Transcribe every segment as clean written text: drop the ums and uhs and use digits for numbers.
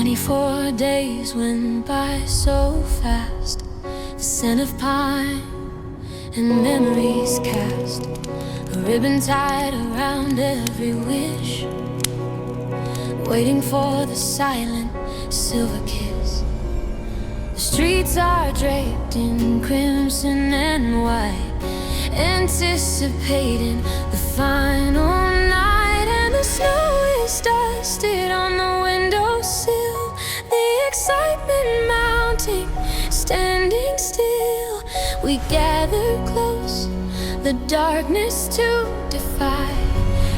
24 days went by so fast. The scent of pine and memories cast, a ribbon tied around every wish, waiting for the silent silver kiss. The streets are draped in crimson and white, anticipating the final night. And the snow is dusted on the windowsill, the excitement mounting, standing still. We gather close, the darkness to defy,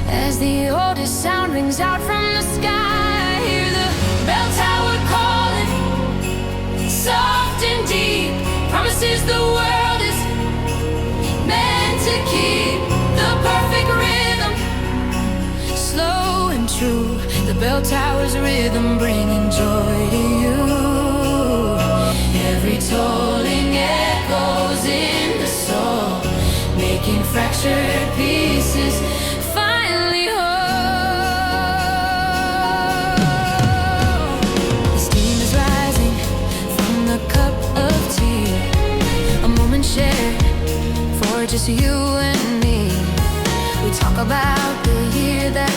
as the oldest sound rings out from the sky. Hear the bell tower calling, soft and deep, promises the world is meant to keep. The perfect rhythm, slow and true, the bell tower's rhythm bringing joy to you. Every tolling echoes in the soul, making fractured pieces finally whole. The steam is rising from the cup of tea, a moment shared for just you and me. We talk about the year that